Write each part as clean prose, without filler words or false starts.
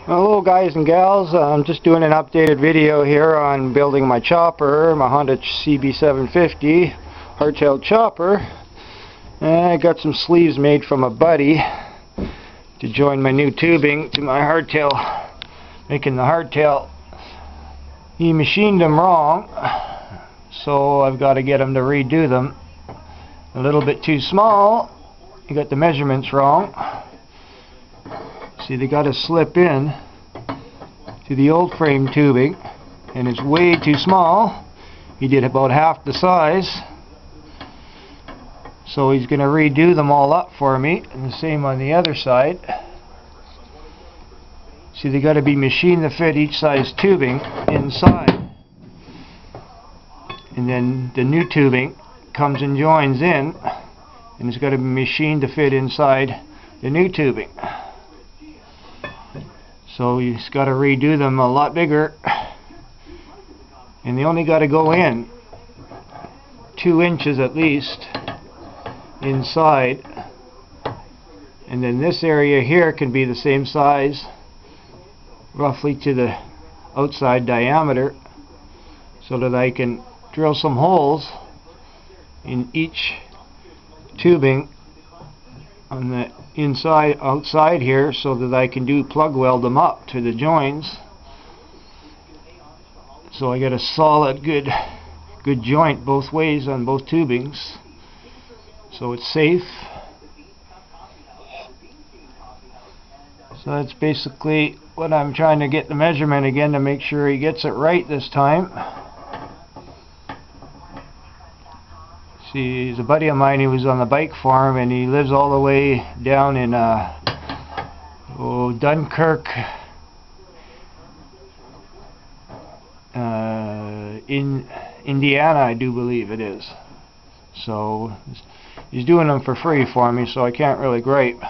Hello guys and gals, I'm just doing an updated video here on building my chopper, my Honda CB750 hardtail chopper. And I got some sleeves made from a buddy to join my new tubing to my hardtail, making the hardtail. He machined them wrong, so I've got to get him to redo them. A little bit too small, he got the measurements wrong. See, they got to slip in to the old frame tubing, and it's way too small. He did about half the size, so he's going to redo them all up for me, and the same on the other side. See, they got to be machined to fit each size tubing inside, and then the new tubing comes and joins in, and it's got to be machined to fit inside the new tubing. So he's got to redo them a lot bigger, and they only got to go in 2 inches at least inside, and then this area here can be the same size roughly to the outside diameter, so that I can drill some holes in each tubing on the inside, outside here, so that I can plug weld them up to the joins, so I get a solid good joint both ways on both tubings, so it's safe. So that's basically what I'm trying to get the measurement again, to make sure he gets it right this time. See, he's a buddy of mine. He was on the bike farm, and he lives all the way down in Dunkirk, in Indiana, I do believe it is. So he's doing them for free for me, so I can't really gripe.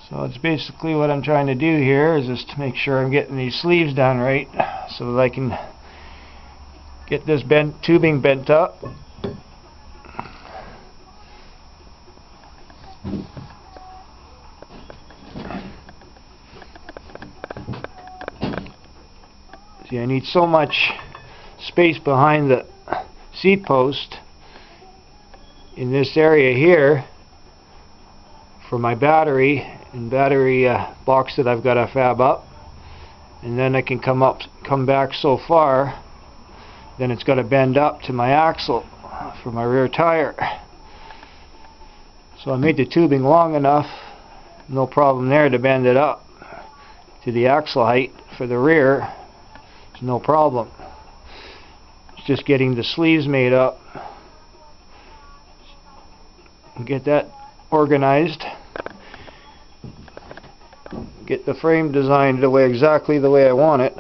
So it's basically what I'm trying to do here, is just to make sure I'm getting these sleeves done right, so that I can get this tubing bent up. See, I need so much space behind the seat post in this area here for my battery box that I've got to fab up, and then I can come back so far. Then it's got to bend up to my axle for my rear tire. So I made the tubing long enough, no problem there, to bend it up to the axle height for the rear. It's no problem. It's just getting the sleeves made up and get that organized. Get the frame designed exactly the way I want it.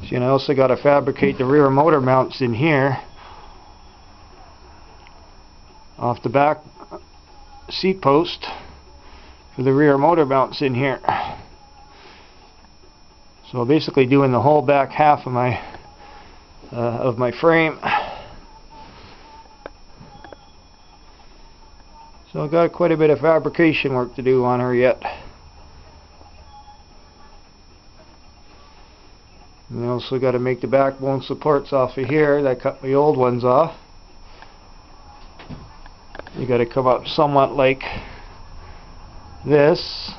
See, and I also got to fabricate the rear motor mounts in here off the back seat post for the rear motor mounts in here. So basically doing the whole back half of my frame. So I've got quite a bit of fabrication work to do on her yet. And I also got to make the backbone supports off of here. I cut my old ones off. You got to come up somewhat like this,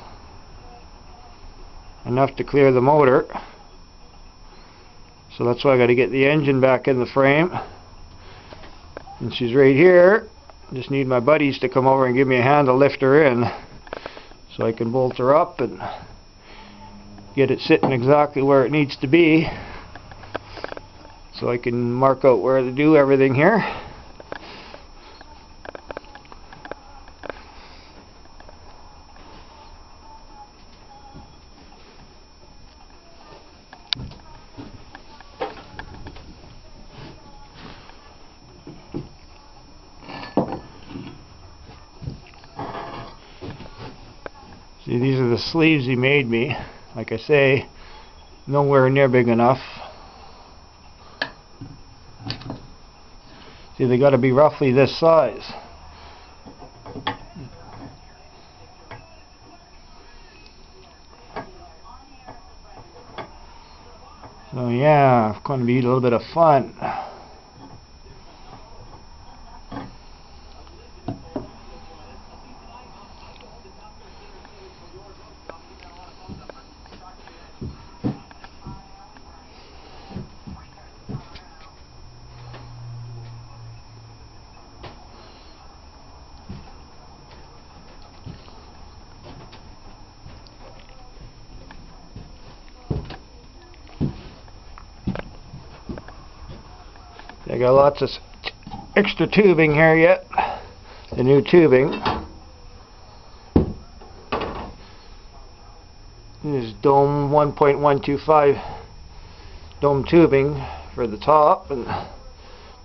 enough to clear the motor. So that's why I got to get the engine back in the frame. And she's right here. Just need my buddies to come over and give me a hand to lift her in, so I can bolt her up and get it sitting exactly where it needs to be, so I can mark out where to do everything here. See, these are the sleeves he made me. Like I say, nowhere near big enough. See, they got to be roughly this size. So yeah, it's going to be a little bit of fun. I got lots of extra tubing here yet. The new tubing. This is dome 1.125 dome tubing for the top, and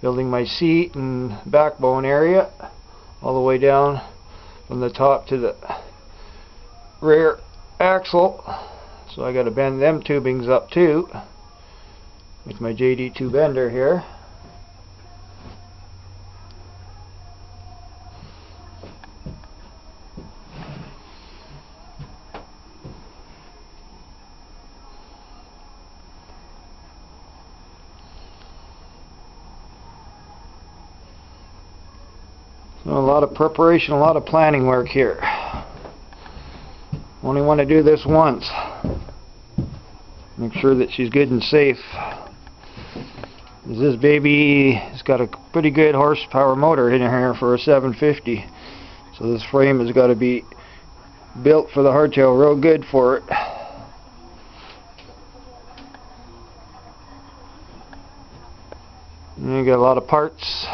building my seat and backbone area all the way down from the top to the rear axle. So I got to bend them tubings up too with my JD2 bender here. So a lot of preparation, a lot of planning work here. Only want to do this once. Make sure that she's good and safe. This baby has got a pretty good horsepower motor in here for a 750. So this frame has got to be built for the hardtail real good for it. And you got a lot of parts.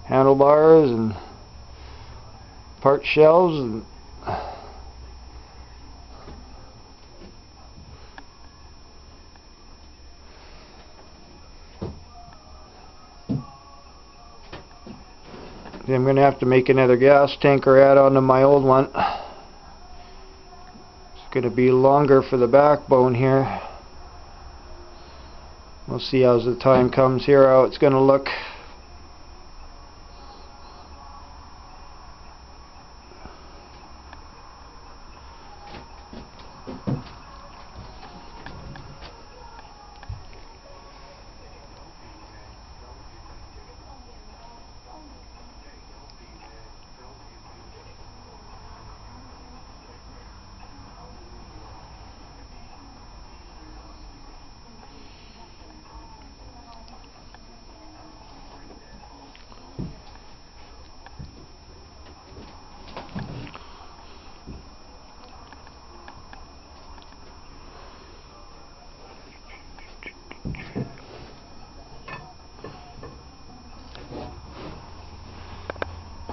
Handlebars and part shelves and I'm going to have to make another gas tanker add on to my old one. It's going to be longer for the backbone here. We'll see as the time comes here how it's going to look.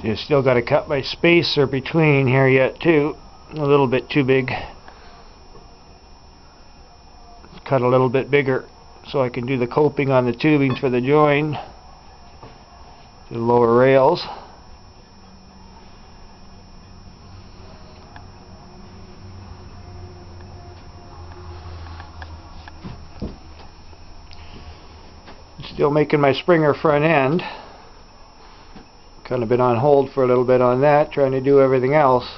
You still got to cut my spacer between here yet too. A little bit too big. Cut a little bit bigger so I can do the coping on the tubing for the join to the lower rails. Still making my Springer front end. Kind of been on hold for a little bit on that, trying to do everything else.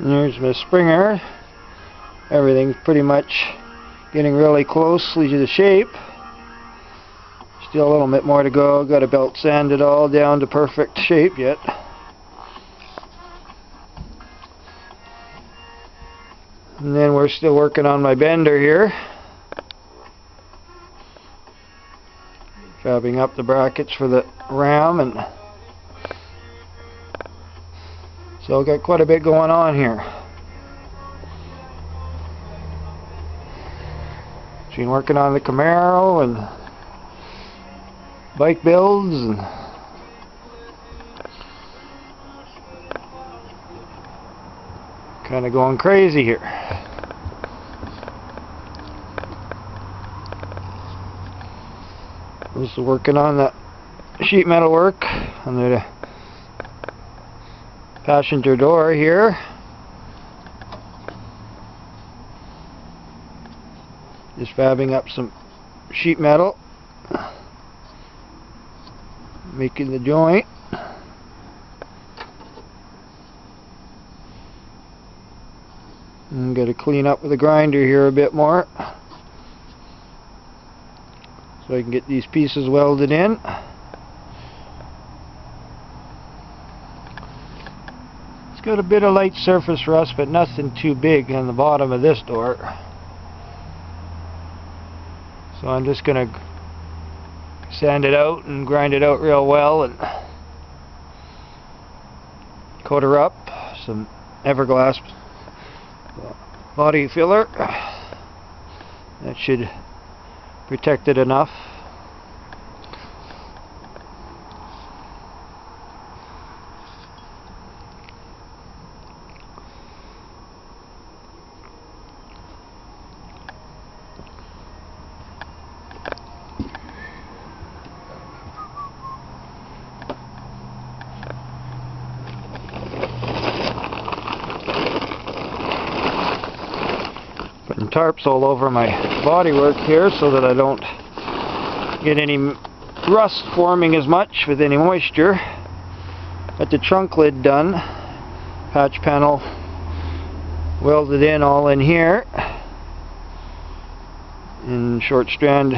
There's my Springer. Everything's pretty much getting really closely to the shape. Still a little bit more to go. Got to belt sand it all down to perfect shape yet. And then we're still working on my bender here. Fabbing up the brackets for the ram and So got quite a bit going on here. Been working on the Camaro and bike builds and kind of going crazy here. Also working on the sheet metal work on the passenger door here. Just fabbing up some sheet metal, making the joint. And got to clean up with the grinder here a bit more so I can get these pieces welded in. It's got a bit of light surface rust, but nothing too big on the bottom of this door. So I'm just going to sand it out and grind it out real well and coat her up. Some Everglass body filler. That should protect it enough. Putting tarps all over my bodywork here so that I don't get any rust forming as much with any moisture. Got the trunk lid done, patch panel welded in all in here, and short strand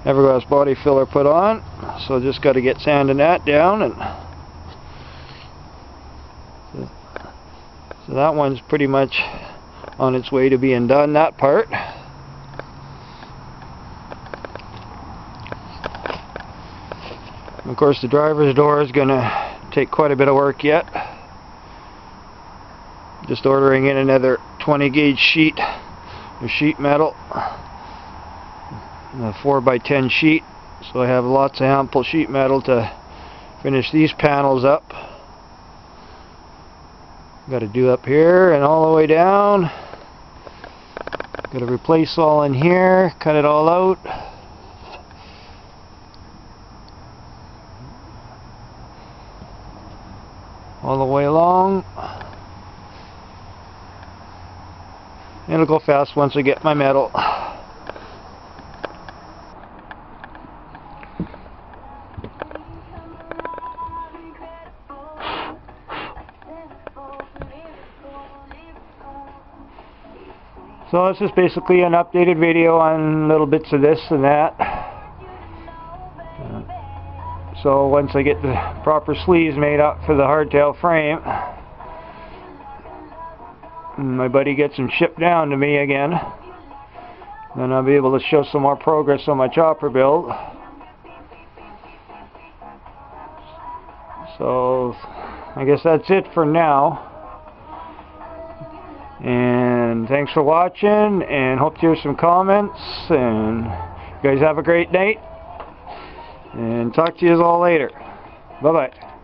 Everglass body filler put on. So just got to get sanding that down, and so that one's pretty much on its way to being done, that part. Of course, the driver's door is going to take quite a bit of work yet. Just ordering in another 20 gauge sheet of sheet metal, a 4x10 sheet, so I have lots of ample sheet metal to finish these panels up. Got to do up here and all the way down. Got to replace all in here, cut it all out. All the way along. It'll go fast once I get my metal. So this is basically an updated video on little bits of this and that. So once I get the proper sleeves made up for the hardtail frame, and my buddy gets them shipped down to me again, then I'll be able to show some more progress on my chopper build. So I guess that's it for now. And thanks for watching, and hope to hear some comments, and you guys have a great night, and talk to you all later. Bye bye.